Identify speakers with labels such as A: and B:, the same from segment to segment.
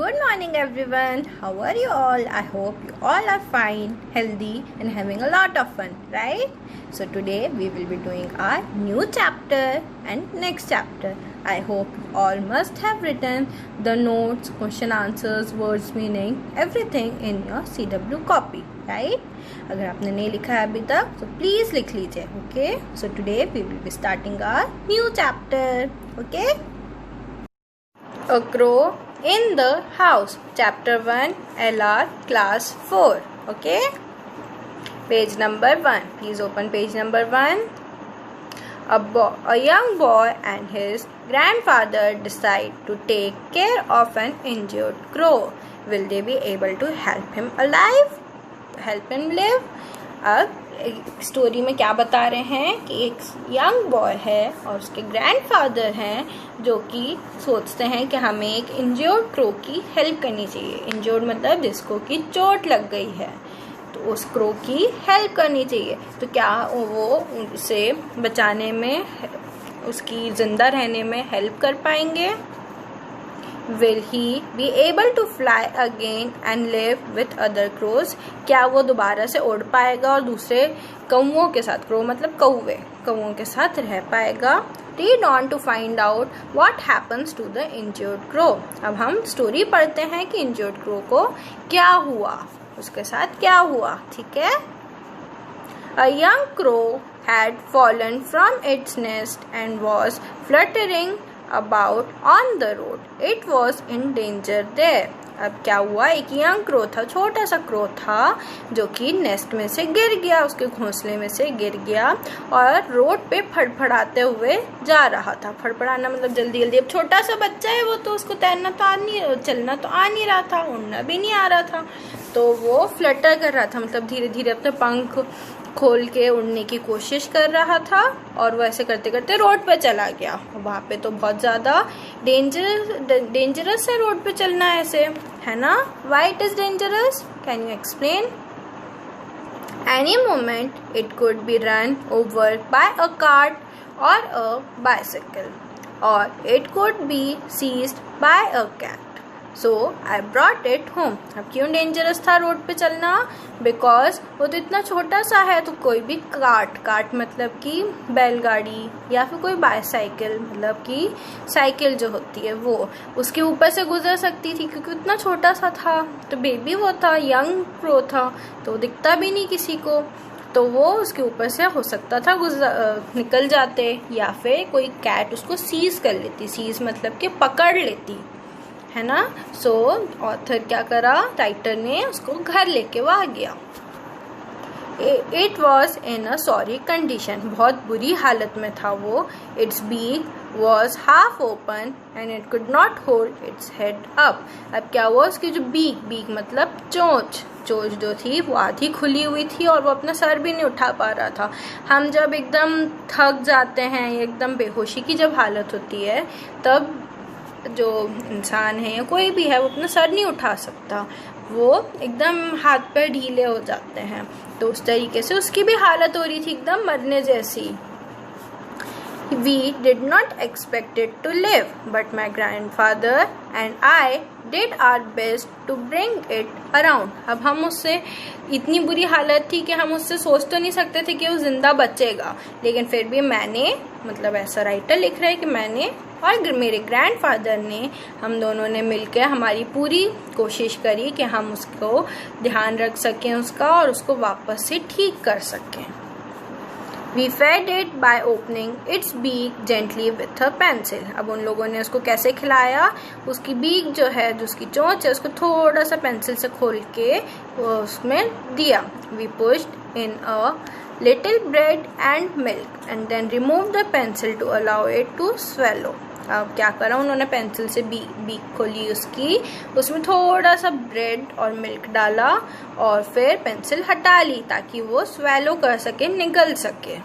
A: Good morning, everyone. How are you all? I hope you all are fine, healthy, and having a lot of fun, right? So, today we will be doing our new chapter and next chapter. I hope you all must have written the notes, question answers, words meaning, everything in your CW copy, right? अगर आपने नहीं लिखा है अभी तक तो please लिख लीजिए. Okay, so today we will be starting our new chapter. Okay, A Crow in the House, Chapter 1, LR, Class 4. Okay, page number 1. Please open page number 1. A young boy and his grandfather decide to take care of an injured crow. Will they be able to help him live? अब story में क्या बता रहे हैं कि एक young boy है और उसके ग्रैंडफादर हैं जो कि सोचते हैं कि हमें एक इंजर्ड क्रो की हेल्प करनी चाहिए. इंजर्ड मतलब जिसको कि चोट लग गई है, तो उस क्रो की हेल्प करनी चाहिए. तो क्या वो उसे बचाने में, उसकी जिंदा रहने में हेल्प कर पाएंगे? Will he be able to fly again and live with other crows? क्या वो दोबारा से उड़ पाएगा और दूसरे कौओं के साथ, क्रो मतलब कौओं के साथ रह पाएगा? Read on to find out what happens to the injured crow. अब हम स्टोरी पढ़ते हैं कि injured crow को क्या हुआ, उसके साथ क्या हुआ. ठीक है. A young crow had fallen from its nest and was fluttering about on the road. It was in danger there. अब क्या हुआ, एक यंग क्रो था, छोटा सा क्रो था जो कि नेस्ट में से गिर गया, उसके घोंसले में से गिर गया और रोड पे फड़फड़ाते हुए जा रहा था. फड़फड़ाना मतलब जल्दी जल्दी. अब छोटा सा बच्चा है वो, तो उसको तैरना तो चलना तो आ नहीं रहा था, उड़ना भी नहीं आ रहा था, तो वो फ्लटर कर रहा था, मतलब धीरे धीरे अपने पंख खोल के उड़ने की कोशिश कर रहा था. और वो ऐसे करते करते रोड पे चला गया. वहाँ पे तो बहुत ज़्यादा डेंजरस है रोड पे चलना ऐसे, है ना? Why it is dangerous? Can you explain? Any moment it could be run over by a cart or a bicycle, or it could be seized by a cat. So I brought it home. अब क्यों dangerous था road पे चलना? Because वो तो इतना छोटा सा है, तो कोई भी कार्ट मतलब कि बैलगाड़ी या फिर कोई बाईसाइकिल मतलब कि साइकिल जो होती है वो उसके ऊपर से गुजर सकती थी, क्योंकि इतना छोटा सा था. तो बेबी वो था, यंग क्रो था, तो दिखता भी नहीं किसी को, तो वो उसके ऊपर से हो सकता था निकल जाते, या फिर कोई कैट उसको सीज कर लेती. सीज मतलब कि पकड़ लेती, है ना? सो ऑथर क्या करा, राइटर ने उसको घर लेके वो आ गया. It was in a sorry condition, बहुत बुरी हालत में था वो. Its beak was half open and it could not hold its head up. अब क्या हुआ, उसकी जो बीक मतलब चोंच जो थी वो आधी खुली हुई थी और वो अपना सर भी नहीं उठा पा रहा था. हम जब एकदम थक जाते हैं, एकदम बेहोशी की जब हालत होती है, तब जो इंसान है या कोई भी है वो अपना सर नहीं उठा सकता, वो एकदम हाथ पैर ढीले हो जाते हैं. तो उस तरीके से उसकी भी हालत हो रही थी, एकदम मरने जैसी. We did not expect it to live, but my grandfather and I did our best to bring it around. अब हम उससे, इतनी बुरी हालत थी कि हम उससे सोच तो नहीं सकते थे कि वो जिंदा बचेगा, लेकिन फिर भी मैंने, मतलब ऐसा राइटर लिख रहा है कि मैंने और मेरे ग्रैंडफादर ने, हम दोनों ने मिलकर हमारी पूरी कोशिश करी कि हम उसको ध्यान रख सकें उसका, और उसको वापस से ठीक कर सकें. We fed it by opening its beak gently with a pencil. अब उन लोगों ने उसको कैसे खिलाया, उसकी बीक जो है, जो उसकी चोंच है, उसको थोड़ा सा पेंसिल से खोल के उसमें दिया. We pushed in a little bread and milk and then removed the pencil to allow it to swallow. अब क्या करा उन्होंने, पेंसिल से बीक खोली उसकी, उसमें थोड़ा सा ब्रेड और मिल्क डाला और फिर पेंसिल हटा ली ताकि वो स्वेलो कर सके, निगल सके.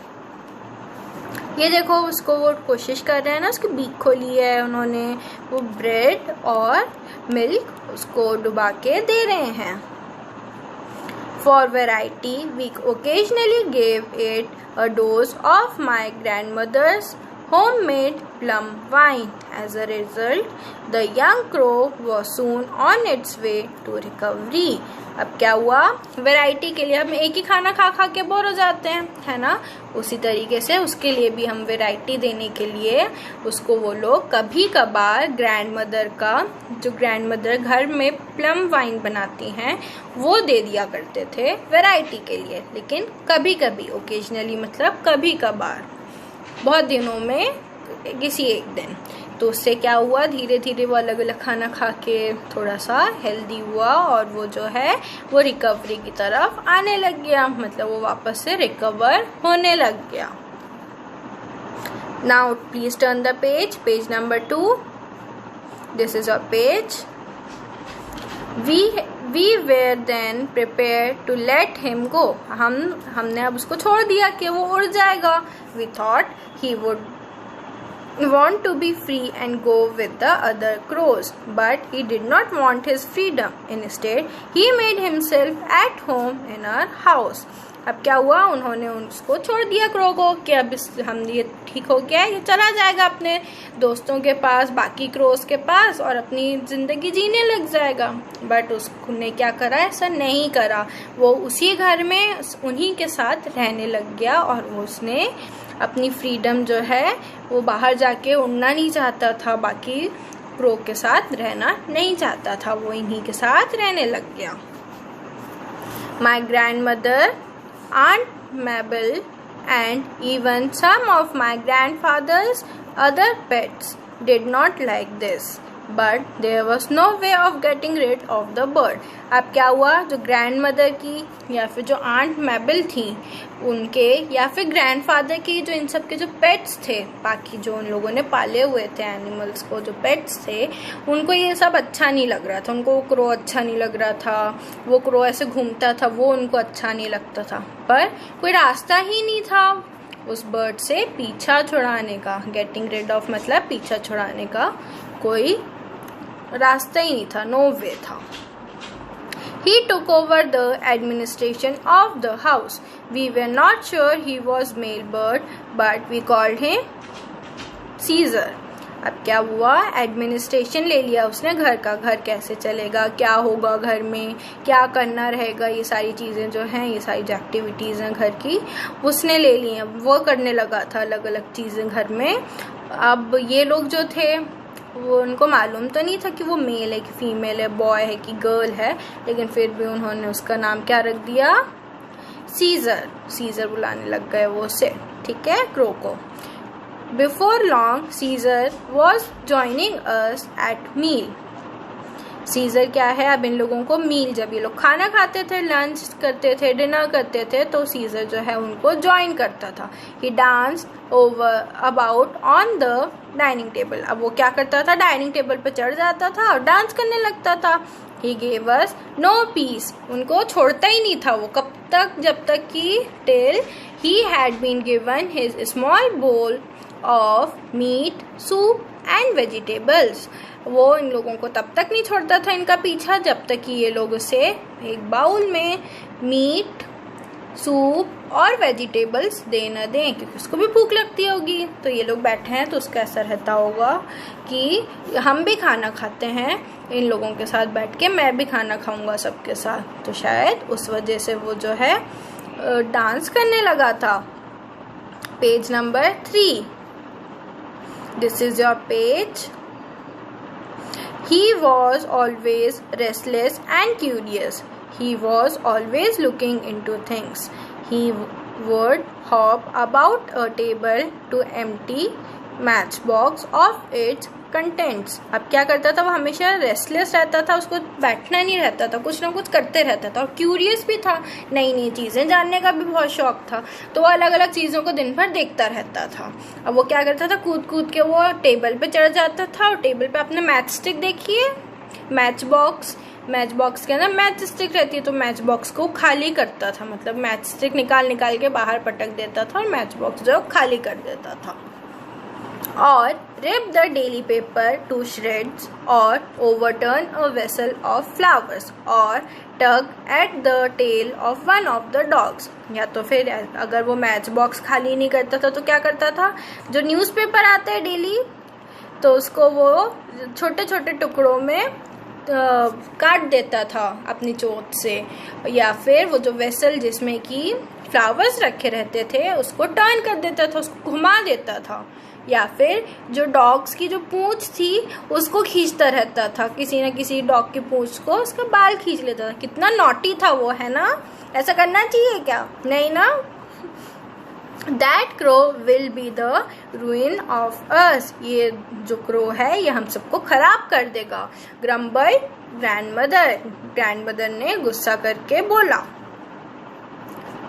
A: ये देखो उसको वो कोशिश कर रहे हैं ना, उसकी बीक खोली है उन्होंने, वो ब्रेड और मिल्क उसको डुबा के दे रहे हैं. For variety, we occasionally gave it a dose of my grandmother's homemade plum wine. As a result, the young crow was soon on its way to recovery. अब क्या हुआ, वैरायटी के लिए हम एक ही खाना खा खा के बोर हो जाते हैं, है ना। उसी तरीके से उसके लिए भी हम वैरायटी देने के लिए उसको वो लोग कभी कभार ग्रैंडमदर का, जो ग्रैंडमदर घर में प्लम वाइन बनाती हैं, वो दे दिया करते थे वैरायटी के लिए। लेकिन कभी कभी, ओकेजनली मतलब कभी कभार, बहुत दिनों में किसी एक दिन। तो उससे क्या हुआ, धीरे धीरे वो अलग अलग खाना खा के थोड़ा सा हेल्दी हुआ और वो जो है वो रिकवरी की तरफ आने लग गया, मतलब वो वापस से रिकवर होने लग गया। Now please turn the page, page number 2। This is our page. We were then prepared to let him go. हमने अब उसको छोड़ दिया कि वो उड़ जाएगा। We thought he would want to be free and go with the other crows, but he did not want his freedom. Instead, he made himself at home in our house. अब क्या हुआ, उन्होंने उसको छोड़ दिया क्रो को कि अब हम ये ठीक हो गया, ये चला जाएगा अपने दोस्तों के पास, बाकी क्रोस के पास, और अपनी ज़िंदगी जीने लग जाएगा। बट उसने क्या करा, ऐसा नहीं करा। वो उसी घर में उन्हीं के साथ रहने लग गया और वो उसने अपनी फ्रीडम जो है वो बाहर जाके उड़ना नहीं चाहता था, बाकी क्रो के साथ रहना नहीं चाहता था, वो इन्हीं के साथ रहने लग गया। My grandmother, Aunt Mabel, and even some of my grandfather's other pets did not like this, but there was no way of getting rid of the bird. अब क्या हुआ, जो ग्रैंडमदर की या फिर जो आंट मैबल थी उनके, या फिर ग्रैंडफादर की, जो इन सब के जो पेट्स थे, बाकी जो उन लोगों ने पाले हुए थे एनिमल्स को, जो पेट्स थे, उनको ये सब अच्छा नहीं लग रहा था। उनको वो क्रो अच्छा नहीं लग रहा था, वो क्रो ऐसे घूमता था, वो उनको अच्छा नहीं लगता था। पर कोई रास्ता ही नहीं था उस बर्ड से पीछा छुड़ाने का। गेटिंग रिड ऑफ मतलब पीछा छुड़ाने का कोई रास्ता ही नहीं था, नो वे था। He took over the administration of the house. We were not sure he was male bird, but we called him Caesar. अब क्या हुआ, एडमिनिस्ट्रेशन ले लिया उसने घर का। घर कैसे चलेगा, क्या होगा घर में, क्या करना रहेगा, ये सारी चीज़ें जो हैं, ये सारी जो एक्टिविटीज़ हैं घर की, उसने ले ली हैं। वो करने लगा था अलग अलग चीज़ें घर में। अब ये लोग जो थे वो, उनको मालूम तो नहीं था कि वो मेल है कि फीमेल है, बॉय है कि गर्ल है, लेकिन फिर भी उन्होंने उसका नाम क्या रख दिया, सीजर। सीजर बुलाने लग गए वो उसे, ठीक है, क्रो को। Before long Caesar was joining us at meal. Caesar क्या है, अब इन लोगों को मील, जब ये लोग खाना खाते थे, लंच करते थे, डिनर करते थे, तो सीजर जो है उनको ज्वाइन करता था। He dance over about on the dining table. अब वो क्या करता था, डाइनिंग टेबल पे चढ़ जाता था और डांस करने लगता था। He gave us no peace, उनको छोड़ता ही नहीं था वो, कब तक, जब तक कि till he had been given his small bowl of meat, soup and vegetables. वो इन लोगों को तब तक नहीं छोड़ता था इनका पीछा, जब तक कि ये लोग उसे एक बाउल में मीट, सूप और वेजिटेबल्स दे न दें, क्योंकि उसको भी भूख लगती होगी। तो ये लोग बैठे हैं तो उसका ऐसा रहता होगा कि हम भी खाना खाते हैं इन लोगों के साथ बैठ के, मैं भी खाना खाऊंगा सबके साथ। तो शायद उस वजह से वो जो है डांस करने लगा था। Page number 3, this is your page. He was always restless and curious. He was always looking into things. He would hop about a table to empty matchbox of its contents. अब क्या करता था, वो हमेशा restless रहता था, उसको बैठना नहीं रहता था, कुछ ना कुछ करते रहता था, और क्यूरियस भी था, नई नई चीज़ें जानने का भी बहुत शौक था। तो वो अलग अलग चीज़ों को दिन भर देखता रहता था। अब वो क्या करता था, कूद कूद के वो टेबल पे चढ़ जाता था और टेबल पे अपने मैच स्टिक, देखिए मैच बॉक्स के अंदर मैच स्टिक रहती है, तो मैच बॉक्स को खाली करता था, मतलब मैच स्टिक निकाल के बाहर पटक देता था और मैच बॉक्स जो खाली कर देता था। or rip the daily paper to shreds or overturn a vessel of flowers or tug at the tail of one of the dogs। या तो फिर अगर वो मैच बॉक्स खाली नहीं करता था तो क्या करता था, जो न्यूज़पेपर आते हैं डेली तो उसको वो छोटे छोटे टुकड़ों में काट देता था अपनी चोट से, या फिर वो जो वेसल जिसमें कि फ्लावर्स रखे रहते थे उसको टर्न कर देता था, उसको घुमा देता था, या फिर जो डॉग्स की जो पूंछ थी उसको खींचता रहता था, किसी न किसी डॉग की पूंछ को उसका बाल खींच लेता था। कितना नॉटी था वो, है ना? ऐसा करना चाहिए क्या? नहीं ना। That crow will be the ruin of us। ये जो क्रो है ये हम सबको खराब कर देगा। Grumbled grandmother। ग्रैंडमदर ने गुस्सा करके बोला।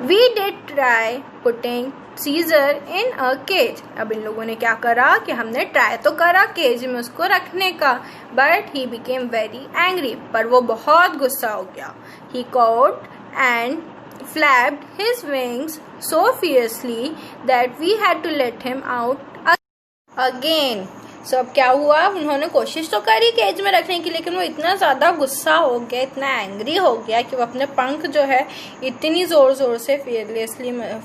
A: We did try putting Caesar in a cage। अब इन लोगों ने क्या करा कि हमने ट्राई तो करा केज में उसको रखने का, but he became very angry। पर वो बहुत गुस्सा हो गया। He cawed and flapped his wings so fiercely that we had to let him out again। So अब क्या हुआ, उन्होंने कोशिश तो करी केज में रखने की, लेकिन वो इतना ज़्यादा गुस्सा हो गया, इतना एंग्री हो गया कि वो अपने पंख जो है इतनी ज़ोर ज़ोर से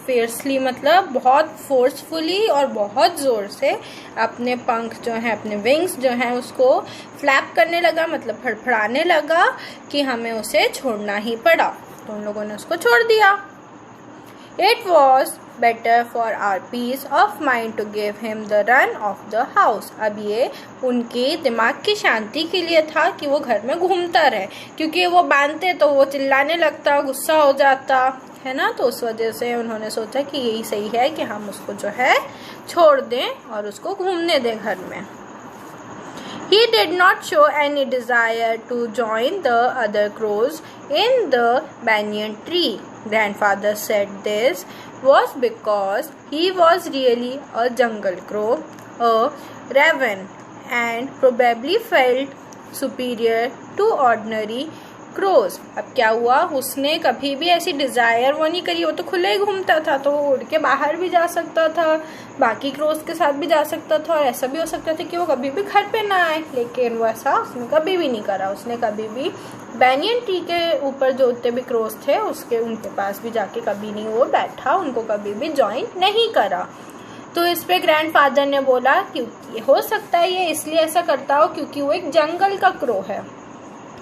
A: फियर्सली मतलब बहुत फोर्सफुली और बहुत ज़ोर से अपने पंख जो हैं, अपने विंग्स जो हैं उसको फ्लैप करने लगा, मतलब फड़फड़ाने लगा कि हमें उसे छोड़ना ही पड़ा। तो उन लोगों ने उसको छोड़ दिया। It was better for our peace of mind to give him the run of the house। अब ये उनकी दिमाग की शांति के लिए था कि वो घर में घूमता रहे, क्योंकि वो बांधते तो वो चिल्लाने लगता, गुस्सा हो जाता, है ना। तो उस वजह से उन्होंने सोचा कि यही सही है कि हम उसको जो है छोड़ दें और उसको घूमने दें घर में। He did not show any desire to join the other crows in the banyan tree। Grandfather said this was because he was really a jungle crow, a raven, and probably felt superior to ordinary crows। अब क्या हुआ, उसने कभी भी ऐसी desire वो नहीं करी, वो तो खुले ही घूमता था, तो वो उड़ के बाहर भी जा सकता था, बाकी क्रोज के साथ भी जा सकता था, और ऐसा भी हो सकता था कि वो कभी भी घर पे ना आए, लेकिन वो ऐसा उसने कभी भी नहीं करा। उसने कभी भी बैनियन ट्री के ऊपर जो उतने भी क्रोज थे उनके पास भी जाके कभी नहीं वो बैठा, उनको कभी भी ज्वाइन नहीं करा। तो इस पे ग्रैंडफादर ने बोला कि हो सकता है ये इसलिए ऐसा करता हो क्योंकि वो एक जंगल का क्रो है,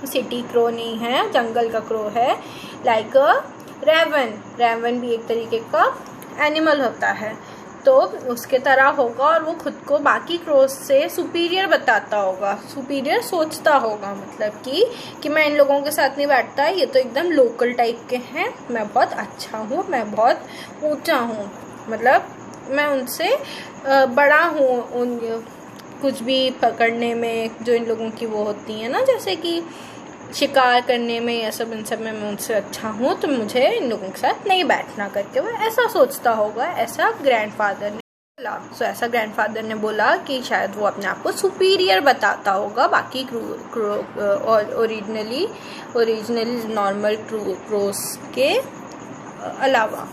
A: सिटी क्रो नहीं है, जंगल का क्रो है। लाइक रेवन भी एक तरीके का एनिमल होता है, तो उसके तरह होगा और वो खुद को बाकी क्रोज से सुपीरियर बताता होगा, सुपीरियर सोचता होगा, मतलब कि मैं इन लोगों के साथ नहीं बैठता, ये तो एकदम लोकल टाइप के हैं, मैं बहुत अच्छा हूँ, मैं बहुत ऊंचा हूँ, मतलब मैं उनसे बड़ा हूँ उन कुछ भी पकड़ने में जो इन लोगों की वो होती है ना, जैसे कि शिकार करने में, या सब इन सब में मैं उनसे अच्छा हूँ, तो मुझे इन लोगों के साथ नहीं बैठना करके वो ऐसा सोचता होगा। ऐसा ग्रैंडफादर ने बोला। सो ऐसा ग्रैंडफादर ने बोला कि शायद वो अपने आप को सुपीरियर बताता होगा बाकी ओरिजिनल नॉर्मल क्रोस के अलावा,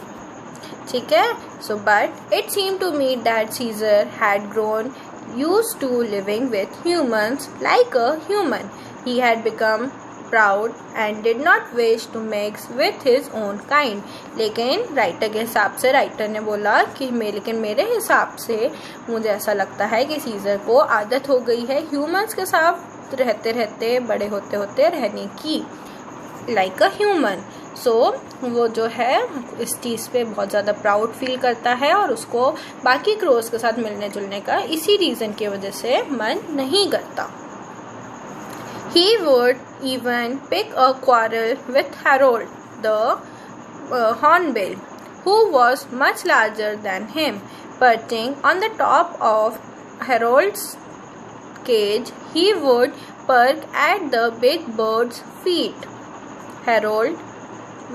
A: ठीक है। So but it seem to me that Caesar had grown used to living with humans like a human। He had become proud and did not wish to mix with his own kind। लेकिन writer के हिसाब से writer ने बोला कि लेकिन मेरे हिसाब से मुझे ऐसा लगता है कि सीजर को आदत हो गई है ह्यूमंस के साथ रहते रहते, बड़े होते होते रहने की, लाइक अ ह्यूमन। सो वो जो है इस चीज़ पे बहुत ज़्यादा प्राउड फील करता है और उसको बाकी क्रोज के साथ मिलने जुलने का इसी रीज़न की वजह से मन नहीं करता। He would even pick a quarrel with Harold the hornbill, who was much larger than him। Perching on the top of Harold's cage, he would perk at the big bird's feet। Harold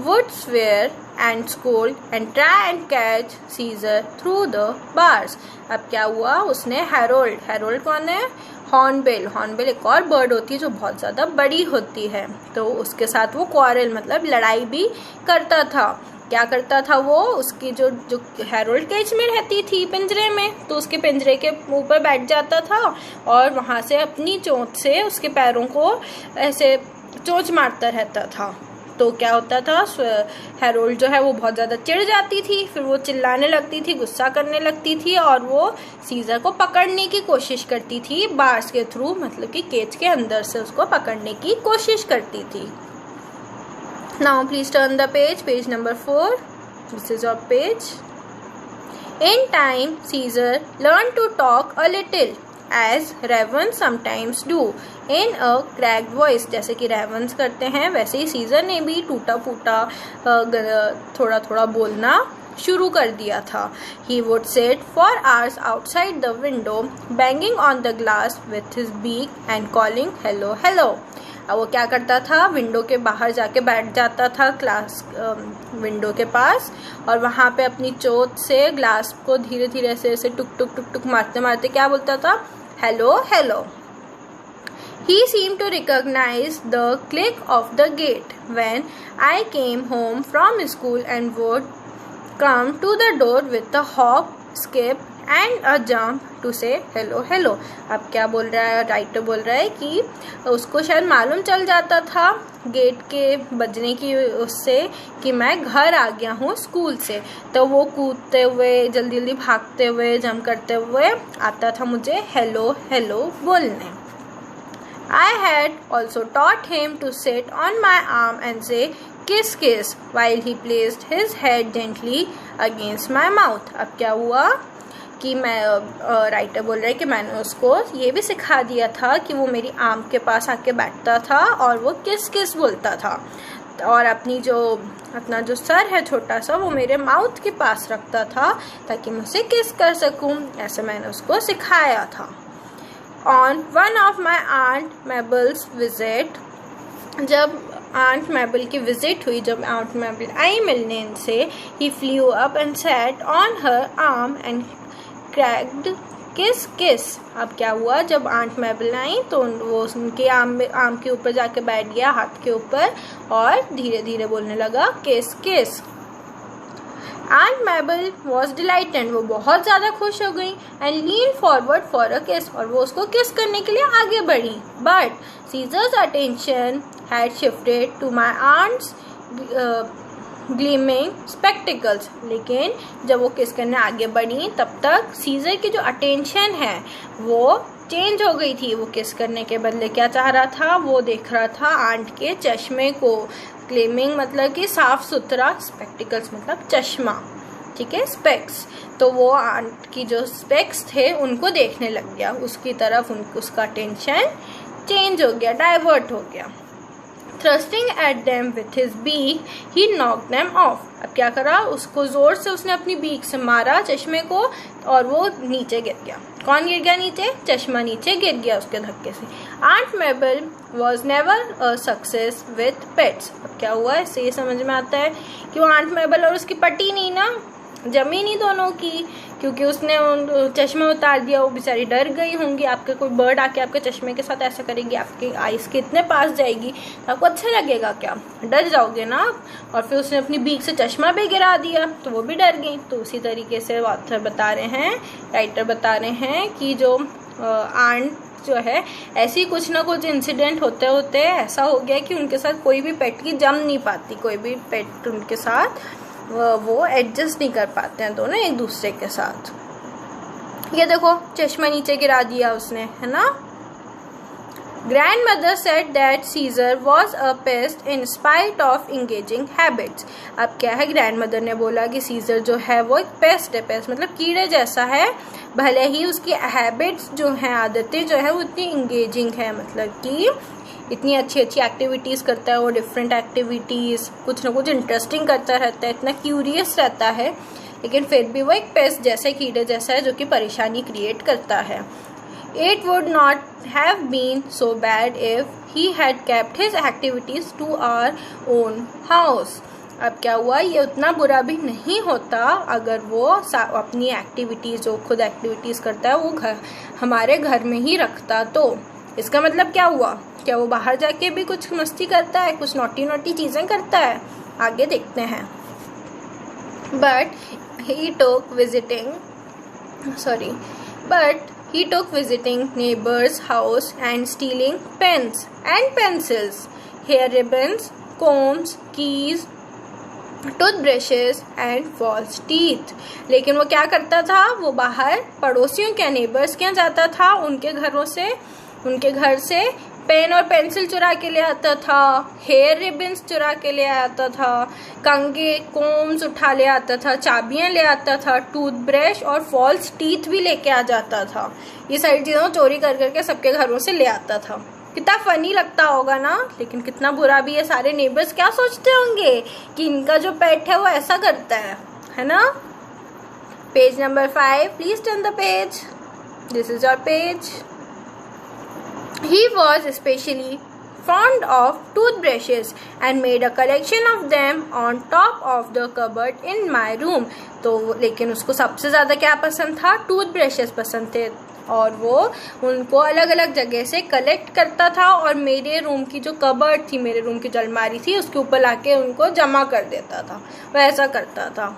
A: would swear and scold and try and catch Caesar through the bars। अब क्या हुआ, उसने Harold कौन है, hornbill, hornbill एक और bird होती है जो बहुत ज़्यादा बड़ी होती है, तो उसके साथ वो क्वारल मतलब लड़ाई भी करता था। क्या करता था वो, उसकी जो हैरोल्ड केज में रहती थी पिंजरे में, तो उसके पिंजरे के ऊपर बैठ जाता था और वहाँ से अपनी चोंच से उसके पैरों को ऐसे चोंच मारता रहता था। तो क्या होता था, हैरोल्ड जो है वो बहुत ज़्यादा चिढ़ जाती थी, फिर वो चिल्लाने लगती थी, गुस्सा करने लगती थी और वो सीजर को पकड़ने की कोशिश करती थी बार्स के थ्रू, मतलब कि केज के अंदर से उसको पकड़ने की कोशिश करती थी। Now please turn the page number 4. This is your page. In time, Caesar learned to talk a little, as ravens sometimes do, in a cracked voice. जैसे कि ravens करते हैं वैसे ही सीजर ने भी टूटा फूटा थोड़ा थोड़ा बोलना शुरू कर दिया था। He would sit for hours outside the window, banging on the glass with his beak and calling hello hello. अब वो क्या करता था, विंडो के बाहर जाके बैठ जाता था क्लास विंडो के पास, और वहाँ पे अपनी चोट से ग्लास को धीरे धीरे ऐसे टुक टुक टुक टुक मारते मारते क्या बोलता था, hello hello. He seemed to recognize the click of the gate when I came home from school and would come to the door with a hop, skip and a jump to say hello hello. अब क्या बोल रहा है, writer बोल रहा है कि उसको शायद मालूम चल जाता था गेट के बजने की उससे कि मैं घर आ गया हूँ स्कूल से, तो वो कूदते हुए जल्दी जल्दी भागते हुए जंप करते हुए आता था मुझे हेलो हेलो बोलने। I had also taught him to sit on my arm and say kiss kiss while he placed his head gently against my mouth. अब क्या हुआ कि मैं राइटर बोल रहा है कि मैंने उसको ये भी सिखा दिया था कि वो मेरी आर्म के पास आके बैठता था और वो किस किस बोलता था, और अपना जो सर है छोटा सा वो मेरे माउथ के पास रखता था ताकि मैं उसे किस कर सकूं। ऐसे मैंने उसको सिखाया था। On one of my aunt Mabel's visit, जब आंट मैबल की विजिट हुई, जब आंट मैबल आई मिलने इनसे, he flew up and sat on her arm and cracked kiss kiss. अब क्या हुआ, जब आंट मैबल आई तो वो उनके आर्म के ऊपर जाके बैठ गया, हाथ के ऊपर, और धीरे धीरे बोलने लगा किस किस। Aunt Mabel was delighted, वो बहुत ज़्यादा खुश हो गई, and leaned forward for a kiss, और वो उसको किस करने के लिए आगे बढ़ी। But Caesar's attention had shifted to my aunt's gleaming spectacles. लेकिन जब वो किस करने आगे बढ़ी तब तक सीजर की जो अटेंशन है वो चेंज हो गई थी। वो किस करने के बदले क्या चाह रहा था, वो देख रहा था आंट के चश्मे को। ग्लेमिंग मतलब कि साफ सुथरा, स्पेक्टिकल्स मतलब चश्मा, ठीक है, स्पेक्स। तो वो आंट की जो स्पेक्स थे उनको देखने लग गया, उसकी तरफ उसका अटेंशन चेंज हो गया, डाइवर्ट हो गया। Thrusting at them with his beak, he knocked them off. अब क्या करा, उसको जोर से उसने अपनी बीक से मारा चश्मे को और वो नीचे गिर गया। कौन गिर गया नीचे, चश्मा नीचे गिर गया उसके धक्के से। Aunt Mabel was never a success with pets. अब क्या हुआ, इससे ये समझ में आता है कि वो आंट मेबल और उसकी पटी नहीं ना, जमी नहीं दोनों की, क्योंकि उसने चश्मा उतार दिया। वो बेचारी डर गई होंगी, आपके कोई बर्ड आके आपके चश्मे के साथ ऐसा करेगी, आपके आइस के इतने पास जाएगी तो आपको अच्छा लगेगा क्या, डर जाओगे ना आप। और फिर उसने अपनी बीक से चश्मा भी गिरा दिया तो वो भी डर गई। तो उसी तरीके से ऑथर बता रहे हैं, राइटर बता रहे हैं कि जो आंट जो है ऐसी कुछ ना कुछ इंसिडेंट होते होते ऐसा हो गया कि उनके साथ कोई भी पेट की जम नहीं पाती, कोई भी पेट उनके साथ वो एडजस्ट नहीं कर पाते हैं दोनों एक दूसरे के साथ। ये देखो चश्मा नीचे गिरा दिया उसने, है ना। Grandmother said that Caesar was a pest in spite of engaging habits. अब क्या है, ग्रैंडमदर ने बोला कि सीजर जो है वो एक पेस्ट है। पेस्ट मतलब कीड़े जैसा है, भले ही उसकी हैबिट्स जो हैं, आदतें जो है वो इतनी इंगेजिंग है, मतलब कि इतनी अच्छी अच्छी एक्टिविटीज़ करता है वो, डिफरेंट एक्टिविटीज़, कुछ ना कुछ इंटरेस्टिंग करता रहता है, इतना क्यूरियस रहता है, लेकिन फिर भी वो एक पेस्ट जैसे, कीड़े जैसा है जो कि परेशानी क्रिएट करता है। It would not have been so bad if he had kept his activities to our own house. अब क्या हुआ, ये उतना बुरा भी नहीं होता अगर वो अपनी एक्टिविटीज़, जो खुद एक्टिविटीज़ करता है, वो हमारे घर में ही रखता। तो इसका मतलब क्या हुआ, क्या वो बाहर जाके भी कुछ मस्ती करता है, कुछ नोटी चीज़ें करता है? आगे देखते हैं। But he took visiting neighbors' house and stealing pens and pencils, hair ribbons, combs, keys, toothbrushes and false teeth. लेकिन वो क्या करता था, वो बाहर पड़ोसियों के, नेबर्स के यहाँ जाता था, उनके घर से पेन और पेंसिल चुरा के ले आता था, हेयर रिबन्स चुरा के ले आता था, कंघे कोम्स उठा ले आता था, चाबियां ले आता था, टूथब्रश और फॉल्स टीथ भी लेके आ जाता था। ये सारी चीज़ों चोरी कर करके सबके घरों से ले आता था। कितना फनी लगता होगा ना, लेकिन कितना बुरा भी है। सारे नेबर्स क्या सोचते होंगे कि इनका जो पेट है वो ऐसा करता है ना। Page number 5, please turn the page, this is your page. He was especially fond of toothbrushes and made a collection of them on top of the cupboard in my room. तो लेकिन उसको सबसे ज़्यादा क्या पसंद था, टूथब्रशेस पसंद थे, और वो उनको अलग अलग जगह से कलेक्ट करता था और मेरे रूम की जो कबर्ड थी, मेरे रूम की जो अलमारी थी, उसके ऊपर लाके उनको जमा कर देता था, वैसा करता था।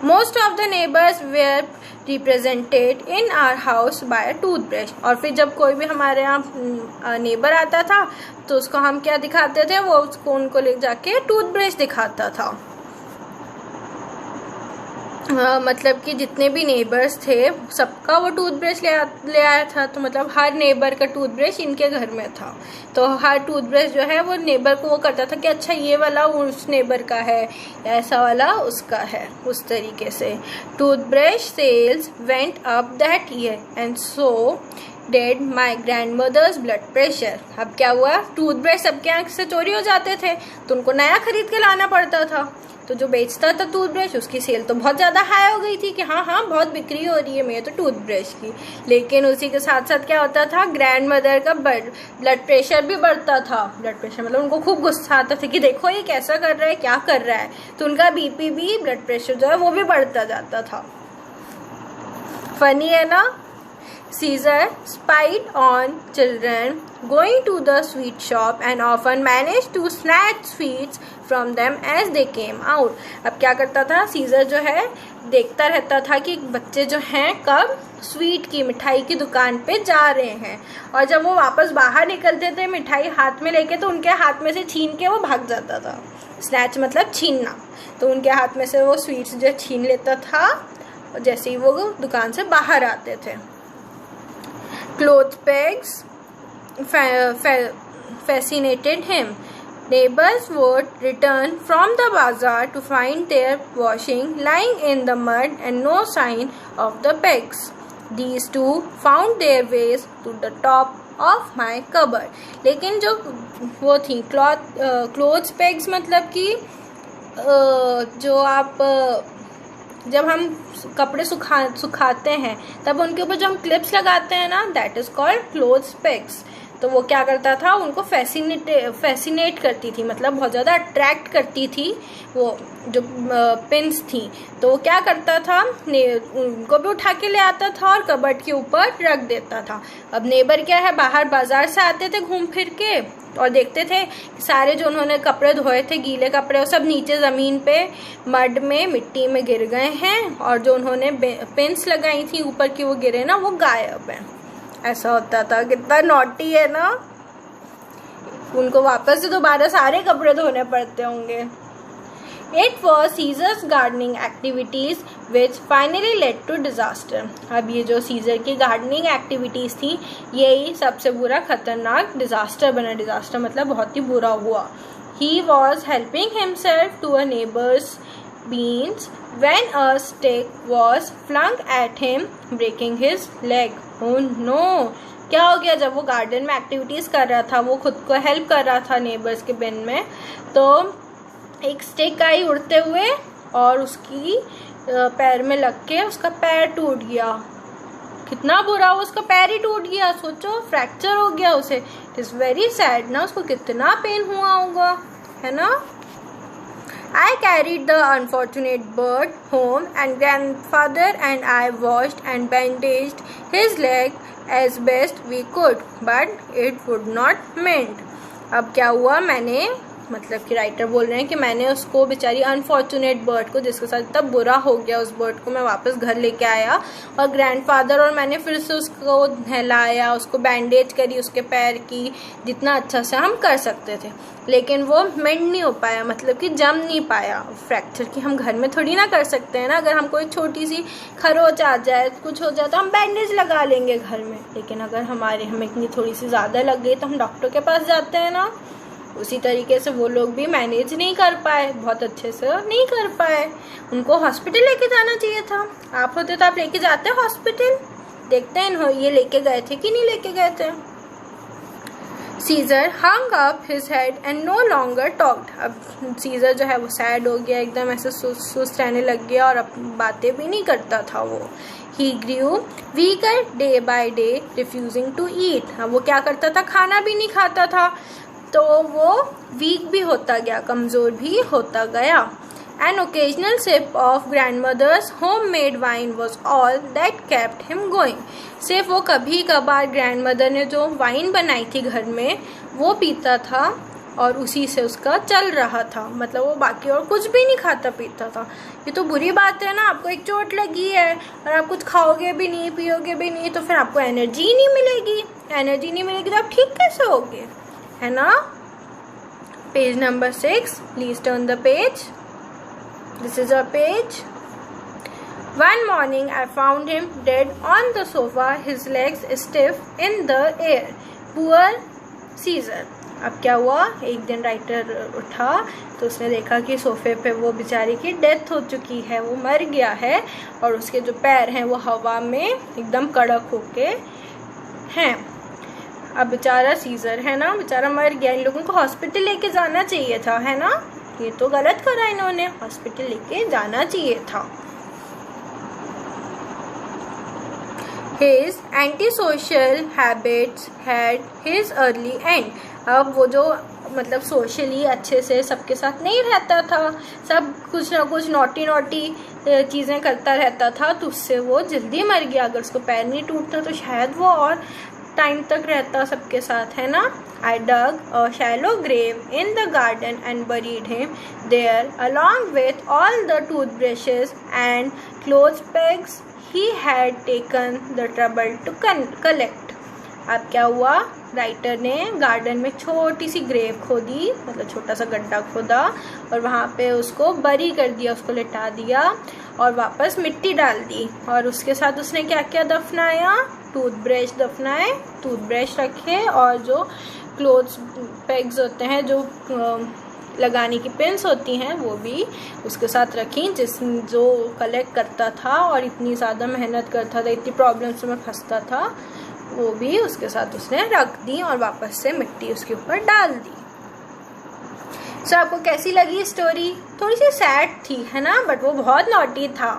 A: Most of the neighbors were represented in our house by a toothbrush. और फिर जब कोई भी हमारे यहाँ नेबर आता था तो उसको हम क्या दिखाते थे, वो उसको उनको ले जाके टूथब्रश दिखाता था। मतलब कि जितने भी नेबर्स थे सबका वो टूथब्रश ले आया था। तो मतलब हर नेबर का टूथब्रश इनके घर में था। तो हर टूथब्रश जो है वो नेबर को वो करता था कि अच्छा ये वाला उस नेबर का है, ऐसा वाला उसका है, उस तरीके से। Toothbrush sales went up that year and so did my grandmother's blood pressure. अब क्या हुआ, टूथब्रश सबके आँख से चोरी हो जाते थे तो उनको नया खरीद के लाना पड़ता था। तो जो बेचता था टूथब्रश, उसकी सेल तो बहुत ज़्यादा हाई हो गई थी कि हाँ बहुत बिक्री हो रही है मेरे तो टूथब्रश की। लेकिन उसी के साथ साथ क्या होता था, ग्रैंड मदर का ब्लड प्रेशर भी बढ़ता था। ब्लड प्रेशर मतलब उनको खूब गुस्सा आता था कि देखो ये कैसा कर रहा है, क्या कर रहा है। तो उनका बीपी भी, ब्लड प्रेशर जो है वो भी बढ़ता जाता था। फनी है ना। Caesar spied on children going to the sweet shop and often managed to snatch sweets from them as they came out. अब क्या करता था, सीजर जो है देखता रहता था कि बच्चे जो हैं कब स्वीट की, मिठाई की दुकान पे जा रहे हैं, और जब वो वापस बाहर निकलते थे मिठाई हाथ में लेके तो उनके हाथ में से छीन के वो भाग जाता था। स्नैच मतलब छीनना। तो उनके हाथ में से वो स्वीट्स जो छीन लेता था जैसे ही वो दुकान से बाहर आते थे। Cloth pegs fascinated him. Neighbors would return from the bazaar to find their washing lying in the mud and no sign of the pegs. These two found their ways to the top of my cupboard. लेकिन जो वो थी clothes pegs मतलब कि जो आप जब हम कपड़े सुखाते हैं तब उनके ऊपर जो हम क्लिप्स लगाते हैं ना, that is called clothes pegs. तो वो क्या करता था, उनको फैसिनेट करती थी, मतलब बहुत ज़्यादा अट्रैक्ट करती थी वो जो पिन्स थी। तो वो क्या करता था, उनको भी उठा के ले आता था और कबर्ड के ऊपर रख देता था। अब नेबर क्या है, बाहर बाजार से आते थे घूम फिर के और देखते थे सारे जो उन्होंने कपड़े धोए थे, गीले कपड़े, वो सब नीचे ज़मीन पे मड में, मिट्टी में गिर गए हैं, और जो उन्होंने पिन्स लगाई थी ऊपर की वो गिरे ना, वो गायब है। ऐसा होता था। कितना नॉटी है ना। उनको वापस से दोबारा सारे कपड़े धोने पड़ते होंगे। It was Caesar's gardening activities which finally led to disaster. अब ये जो सीजर की गार्डनिंग एक्टिविटीज़ थी यही सबसे बुरा खतरनाक डिजास्टर बना। डिजास्टर मतलब बहुत ही बुरा हुआ। He was helping himself to a neighbor's beans when a stick was flung at him, breaking his leg. Oh no! क्या हो गया, जब वो गार्डन में एक्टिविटीज़ कर रहा था, वो खुद को हेल्प कर रहा था नेबर्स के बिन में, तो एक स्टिक आई उड़ते हुए और उसकी पैर में लग के उसका पैर टूट गया। कितना बुरा, उसका पैर ही टूट गया। सोचो, फ्रैक्चर हो गया उसे। इट इज़ वेरी सैड ना, उसको कितना पेन हुआ होगा, है ना। I carried the unfortunate bird home and grandfather and I washed and bandaged his leg as best we could, but it would not mend. अब क्या हुआ, मैंने मतलब कि राइटर बोल रहे हैं कि मैंने उसको बेचारी अनफॉर्चुनेट बर्ड को, जिसके साथ इतना बुरा हो गया उस बर्ड को, मैं वापस घर लेके आया और ग्रैंडफादर और मैंने फिर से उसको नहलाया, उसको बैंडेज करी उसके पैर की, जितना अच्छा से हम कर सकते थे, लेकिन वो मेंड नहीं हो पाया, मतलब कि जम नहीं पाया। फ्रैक्चर की हम घर में थोड़ी ना कर सकते हैं ना, अगर हमको एक छोटी सी खरोच आ जाए, कुछ हो जाए तो हम बैंडेज लगा लेंगे घर में, लेकिन अगर हमें इतनी थोड़ी सी ज़्यादा लग गई तो हम डॉक्टर के पास जाते हैं ना। उसी तरीके से वो लोग भी मैनेज नहीं कर पाए, बहुत अच्छे से नहीं कर पाए, उनको हॉस्पिटल लेके जाना चाहिए था। आप होते तो आप लेके जाते हॉस्पिटल, देखते हैं ये लेके गए थे कि नहीं लेके गए थे। Caesar hung up his head and no longer talked। अब सीजर जो है वो सैड हो गया, एकदम ऐसे सुस्त रहने लग गया और अब बातें भी नहीं करता था वो। He grew weaker day by day, refusing to eat। अब वो क्या करता था, खाना भी नहीं खाता था, तो वो वीक भी होता गया, कमज़ोर भी होता गया। An occasional sip of grandmother's homemade wine was all that kept him going। सिर्फ वो कभी कभार ग्रैंडमदर ने जो वाइन बनाई थी घर में वो पीता था और उसी से उसका चल रहा था, मतलब वो बाकी और कुछ भी नहीं खाता पीता था। ये तो बुरी बात है ना, आपको एक चोट लगी है और आप कुछ खाओगे भी नहीं, पियोगे भी नहीं, तो फिर आपको एनर्जी नहीं मिलेगी। एनर्जी नहीं मिलेगी तो आप ठीक कैसे होगे, है ना। Page number 6, please turn the page. This is our page. One morning I found him dead on the sofa, his legs stiff in the air. Poor Caesar। अब क्या हुआ, एक दिन राइटर उठा तो उसने देखा कि सोफे पे वो बेचारी की डेथ हो चुकी है, वो मर गया है और उसके जो पैर हैं वो हवा में एकदम कड़क होके हैं। अब बेचारा सीजर है ना, बेचारा मर गया, इन लोगों को हॉस्पिटल लेके जाना चाहिए था, है ना। ये तो गलत करा इन्होंने, हॉस्पिटल लेके जाना चाहिए था। His antisocial habits had his early end। अब वो जो मतलब सोशली अच्छे से सबके साथ नहीं रहता था, सब कुछ ना कुछ नॉटी चीज़ें करता रहता था, तो उससे वो जल्दी मर गया। अगर उसको पैर नहीं टूटता तो शायद वो और टाइम तक रहता सबके साथ, है ना। I dug a shallow grave in the garden and buried him there along with all the toothbrushes and clothes pegs he had taken the trouble to collect। अब क्या हुआ, राइटर ने गार्डन में छोटी सी ग्रेव खोदी, मतलब छोटा सा गड्ढा खोदा और वहाँ पे उसको बरी कर दिया, उसको लिटा दिया और वापस मिट्टी डाल दी। और उसके साथ उसने क्या क्या दफनाया, टूथब्रश दफनाए, टूथब्रश रखे और जो क्लोथ्स पेग्स होते हैं, जो लगाने की पिन्स होती हैं, वो भी उसके साथ रखी। जो कलेक्ट करता था और इतनी ज़्यादा मेहनत करता था, इतनी प्रॉब्लम्स में फंसता था, वो भी उसके साथ उसने रख दी और वापस से मिट्टी उसके ऊपर डाल दी। सो आपको कैसी लगी स्टोरी? थोड़ी सी सैड थी, है ना, बट वो बहुत नॉटी था।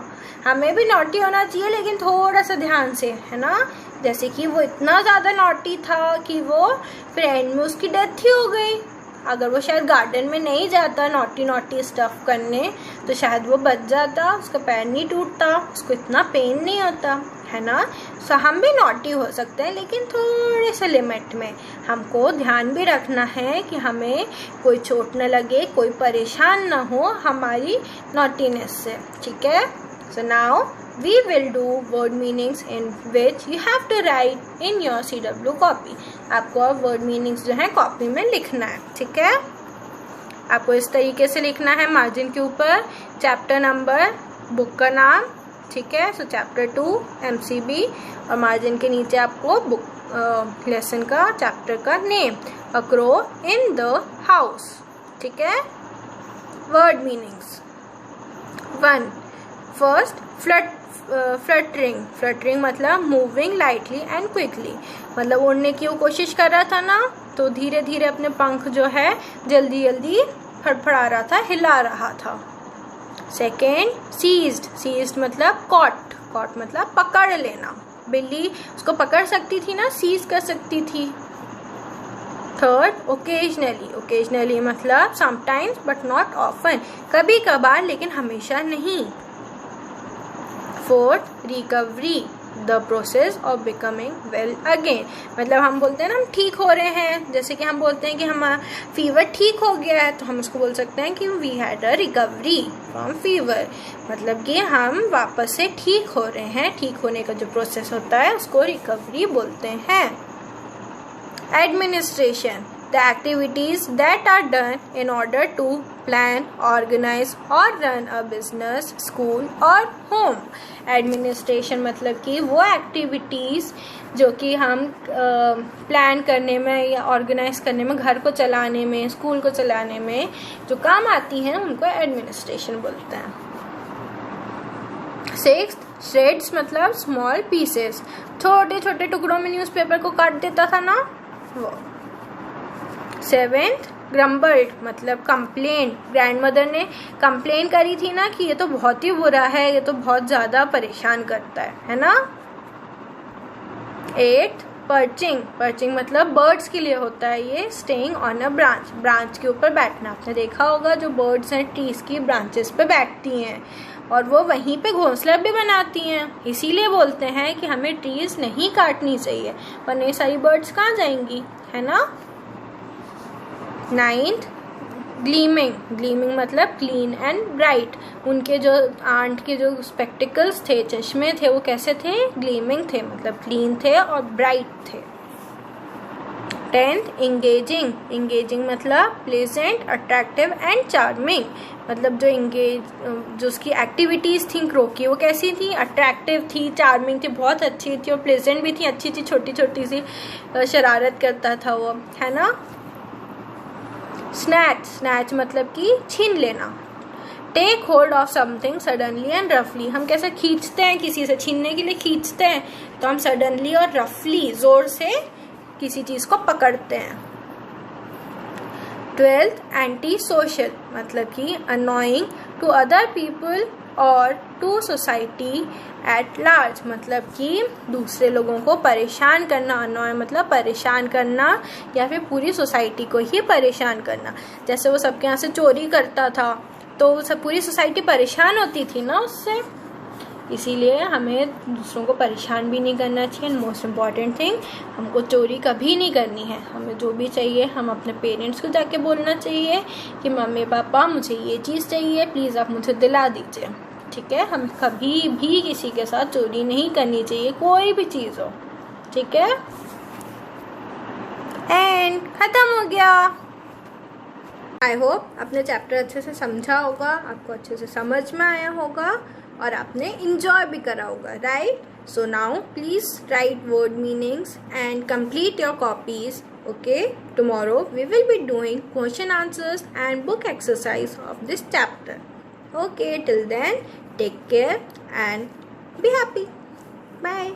A: हमें भी नॉटी होना चाहिए, लेकिन थोड़ा सा ध्यान से, है ना। जैसे कि वो इतना ज़्यादा नॉटी था कि वो फिर एंड में उसकी डेथ ही हो गई। अगर वो शायद गार्डन में नहीं जाता नॉटी स्टफ करने तो शायद वो बच जाता, उसका पैर नहीं टूटता, उसको इतना पेन नहीं होता, है ना। सो हम भी नॉटी हो सकते हैं, लेकिन थोड़े से लिमिट में। हमको ध्यान भी रखना है कि हमें कोई चोट न लगे, कोई परेशान ना हो हमारी नॉटीनेस से, ठीक है। So now we will do word meanings in which you have to write in your CW copy। आपको अब वर्ड मीनिंग्स जो है कॉपी में लिखना है, ठीक है। आपको इस तरीके से लिखना है मार्जिन के ऊपर, चैप्टर नंबर, बुक का नाम, ठीक है। सो चैप्टर 2 MCB और मार्जिन के नीचे आपको बुक लेसन का चैप्टर का name, a crow in the house, ठीक है। वर्ड मीनिंग्स 1, फर्स्ट फ्लटरिंग मतलब मूविंग लाइटली एंड क्विकली, मतलब उड़ने की वो कोशिश कर रहा था ना, तो धीरे धीरे अपने पंख जो है जल्दी जल्दी फड़फड़ा रहा था, हिला रहा था। सेकेंड सीज्ड मतलब कॉट मतलब पकड़ लेना। बिल्ली उसको पकड़ सकती थी ना, सीज कर सकती थी। थर्ड, ओकेजनली, ओकेजनली मतलब समटाइम्स बट नॉट ऑफन, कभी कभार लेकिन हमेशा नहीं। Fourth, recovery, the process of becoming well again, मतलब हम बोलते हैं ना हम ठीक हो रहे हैं, जैसे कि हम बोलते हैं कि हमारा फीवर ठीक हो गया है तो हम उसको बोल सकते हैं कि we had a recovery from fever, मतलब कि हम वापस से ठीक हो रहे हैं, ठीक होने का जो प्रोसेस होता है उसको रिकवरी बोलते हैं। Administration, the activities that are done in order to plan, organize or run a business, school or home. Administration मतलब कि वो एक्टिविटीज़ जो कि हम प्लान करने में या ऑर्गेनाइज करने में, घर को चलाने में, स्कूल को चलाने में जो काम आती हैं उनको एडमिनिस्ट्रेशन बोलते हैं। सिक्स्थ, श्रेड्स मतलब स्मॉल पीसेस, छोटे छोटे टुकड़ों में न्यूज़पेपर को काट देता था ना वो। सेवेंथ, ग्रम्बल्ड मतलब कंप्लेन, ग्रैंडमदर ने कंप्लेन करी थी ना कि ये तो बहुत ही बुरा है, ये तो बहुत ज़्यादा परेशान करता है ना। एट्थ, पर्चिंग, पर्चिंग मतलब बर्ड्स के लिए होता है ये, staying on a branch, branch के ऊपर बैठना, आपने देखा होगा जो बर्ड्स हैं ट्रीज की ब्रांचेस पे बैठती हैं और वो वहीं पे घोंसला भी बनाती हैं, इसीलिए बोलते हैं कि हमें ट्रीज नहीं काटनी चाहिए वरना ये सारी बर्ड्स कहाँ जाएंगी, है ना। नाइन्थ, ग्लीमिंग, ग्लीमिंग मतलब क्लीन एंड ब्राइट, उनके जो आंट के जो स्पेक्टिकल्स थे, चश्मे थे, वो कैसे थे, ग्लीमिंग थे, मतलब क्लीन थे और ब्राइट थे। टेंथ, इंगेजिंग, इंगेजिंग मतलब प्लेजेंट, अट्रैक्टिव एंड चार्मिंग, मतलब जो उसकी एक्टिविटीज़ थी क्रो की वो कैसी थी, अट्रैक्टिव थी, चार्मिंग थी, बहुत अच्छी थी और प्लेजेंट भी थी, अच्छी थी, छोटी छोटी सी शरारत करता था वो, है ना। स्नैच, स्नैच मतलब कि छीन लेना। Take hold of something suddenly and रफली, हम कैसे खींचते हैं, किसी से छीनने के लिए खींचते हैं तो हम सडनली और रफली जोर से किसी चीज़ को पकड़ते हैं। ट्वेल्थ, एंटी सोशल मतलब कि अनोइंग टू अदर पीपल और टू सोसाइटी एट लार्ज, मतलब कि दूसरे लोगों को परेशान करना, अनोय मतलब परेशान करना या फिर पूरी सोसाइटी को ही परेशान करना, जैसे वो सबके यहाँ से चोरी करता था तो सब पूरी सोसाइटी परेशान होती थी ना उससे, इसीलिए हमें दूसरों को परेशान भी नहीं करना चाहिए। मोस्ट इम्पॉर्टेंट थिंग, हमको चोरी कभी नहीं करनी है, हमें जो भी चाहिए हम अपने पेरेंट्स को जाके बोलना चाहिए कि मम्मी पापा मुझे ये चीज़ चाहिए, प्लीज़ आप मुझे दिला दीजिए, ठीक है। हम कभी भी किसी के साथ चोरी नहीं करनी चाहिए, कोई भी चीज़ हो, ठीक है। एंड ख़त्म हो गया। आई होप आपने चैप्टर अच्छे से समझा होगा, आपको अच्छे से समझ में आया होगा और आपने इंजॉय भी करा होगा, right. So now please write word meanings and complete your copies, okay. Tomorrow we will be doing question answers and book exercise of this chapter, okay. Till then take care and be happy, bye.